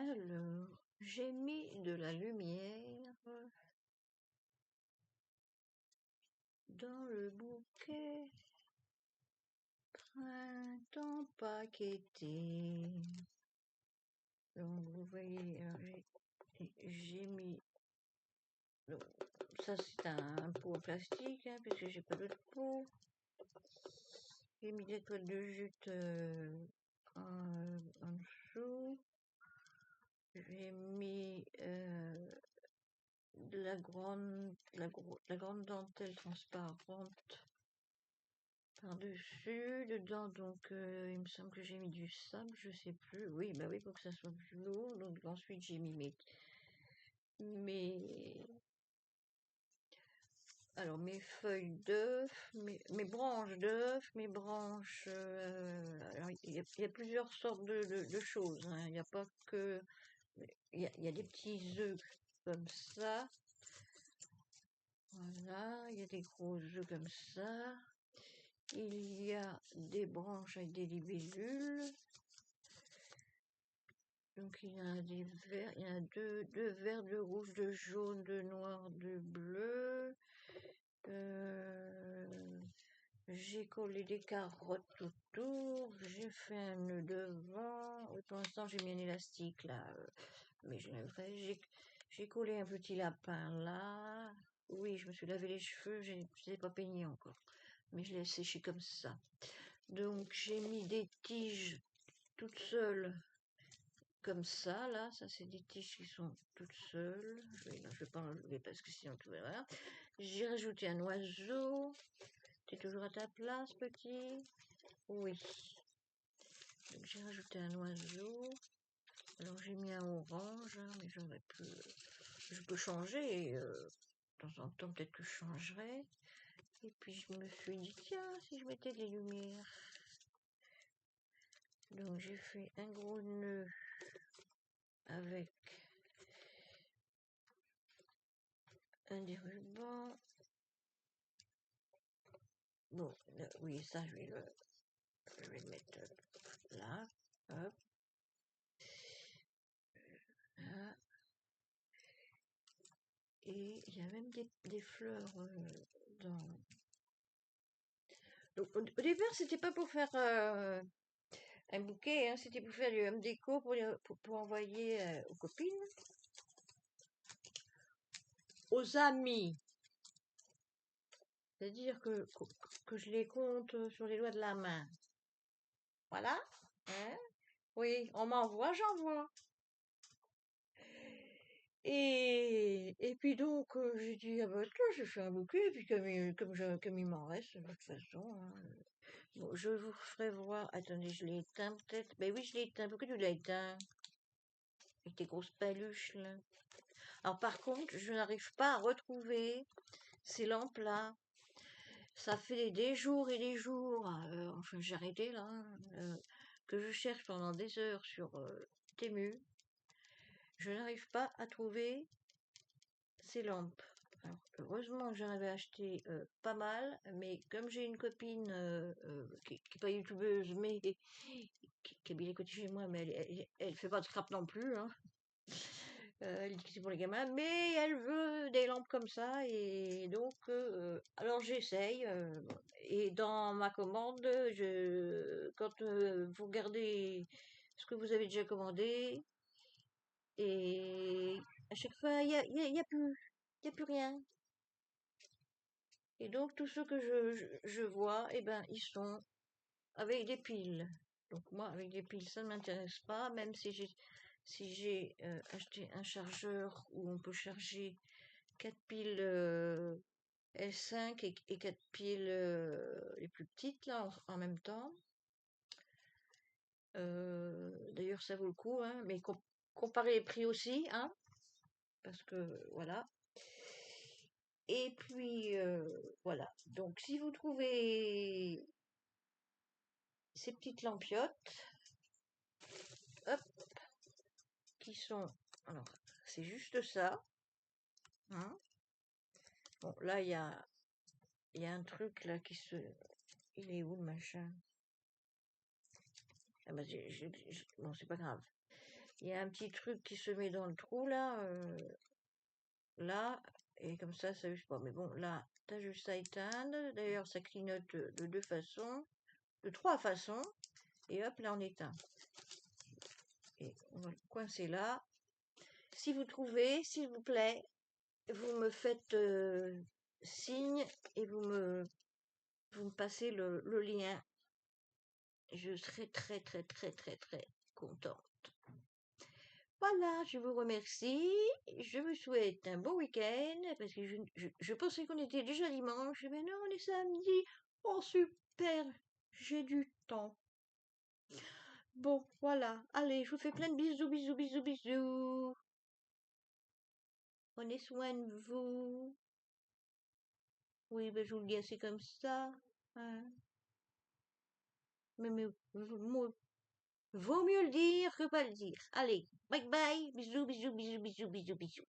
Alors, j'ai mis de la lumière dans le bouquet printemps paqueté. Donc, vous voyez, j'ai mis... Donc, ça, c'est un pot en plastique, hein, parce que j'ai pas d'autre pot. J'ai mis des toiles de jute en dessous. J'ai mis de la grande dentelle transparente par-dessus, dedans, donc il me semble que j'ai mis du sable, je sais plus. Oui, bah oui, pour que ça soit plus lourd. Donc ensuite j'ai mis mes feuilles d'œuf, mes branches d'œuf, mes branches. Alors il y a plusieurs sortes de choses, hein. Il n'y a pas que. Il y a des petits œufs comme ça. Voilà, il y a des gros œufs comme ça. Il y a des branches avec des libellules. Donc il y a des verts, il y a deux verts, de rouge, de jaune, de noir, de bleu. J'ai collé des carottes autour. J'ai fait un nœud devant. Oui, pour l'instant j'ai mis un élastique là, mais j'ai collé un petit lapin là. Oui, je me suis lavé les cheveux, je ne les ai pas peignés encore, mais je l'ai séché comme ça. Donc j'ai mis des tiges toutes seules comme ça, là. Ça c'est des tiges qui sont toutes seules. Je vais pas enlever parce que sinon tout verra. J'ai rajouté un oiseau. T'es toujours à ta place, petit? Oui. Donc j'ai rajouté un oiseau. Alors j'ai mis un orange, hein, mais j'aurais pu... Je peux changer. De temps en temps, peut-être que je changerai. Et puis je me suis dit, tiens, si je mettais des lumières. Donc j'ai fait un gros nœud avec un des rubans. Bon, oui, ça je vais le mettre là. Hop. Là. Et il y a même des fleurs dans... Donc, au départ, c'était pas pour faire un bouquet, hein, c'était pour faire du home déco pour envoyer aux copines, aux amis. C'est-à-dire que je les compte sur les doigts de la main. Voilà. Hein? Oui, on m'envoie, j'envoie. Et puis donc, j'ai dit, ah bah tiens, je fais un bouquet, et puis comme il m'en reste, de toute façon, hein. Bon, je vous ferai voir. Attendez, je l'ai éteint peut-être. Ben oui, je l'ai éteint. Pourquoi tu l'as éteint? Avec tes grosses paluches, là. Alors par contre, je n'arrive pas à retrouver ces lampes-là. Ça fait des jours et des jours, enfin j'ai arrêté là, hein, que je cherche pendant des heures sur Temu. Je n'arrive pas à trouver ces lampes. Alors, heureusement que j'en avais acheté pas mal, mais comme j'ai une copine qui n'est pas youtubeuse, mais qui habite à côté de chez moi, mais elle fait pas de scrap non plus, hein. Elle dit que c'est pour les gamins, mais elle veut des lampes comme ça, et donc, alors j'essaye. Et dans ma commande, quand vous regardez ce que vous avez déjà commandé, et à chaque fois, il y a plus rien. Et donc, tous ceux que je vois, eh ben, ils sont avec des piles. Donc, moi, avec des piles, ça ne m'intéresse pas, même si j'ai acheté un chargeur où on peut charger 4 piles S5 et 4 piles les plus petites, là, en même temps. D'ailleurs, ça vaut le coup, hein, mais comparez les prix aussi, hein, parce que, voilà. Et puis, voilà. Donc, si vous trouvez ces petites lampiottes, hop, qui sont... Alors, c'est juste ça. Hein. Bon, là, il y a un truc, là, qui se... Il est où, le machin? Ah bah, bon, c'est pas grave. il y a un petit truc qui se met dans le trou là, là, et comme ça use pas. Mais bon, là, t'as juste à éteindre. D'ailleurs, ça clignote de deux façons, de trois façons, et hop, là on éteint. Et on va le coincer là. Si vous trouvez, s'il vous plaît, vous me faites signe et vous me passez le lien. Je serai très très très très très contente. Voilà, je vous remercie. Je vous souhaite un bon week-end parce que je pensais qu'on était déjà dimanche, mais non, on est samedi. Oh super, j'ai du temps. Bon, voilà. Allez, je vous fais plein de bisous, bisous, bisous, bisous. Prenez soin de vous. Oui, ben je vous le dis assez comme ça. Hein. Mais vaut mieux le dire que pas le dire. Allez, bye bye. Bisous, bisous, bisous, bisous, bisous, bisous.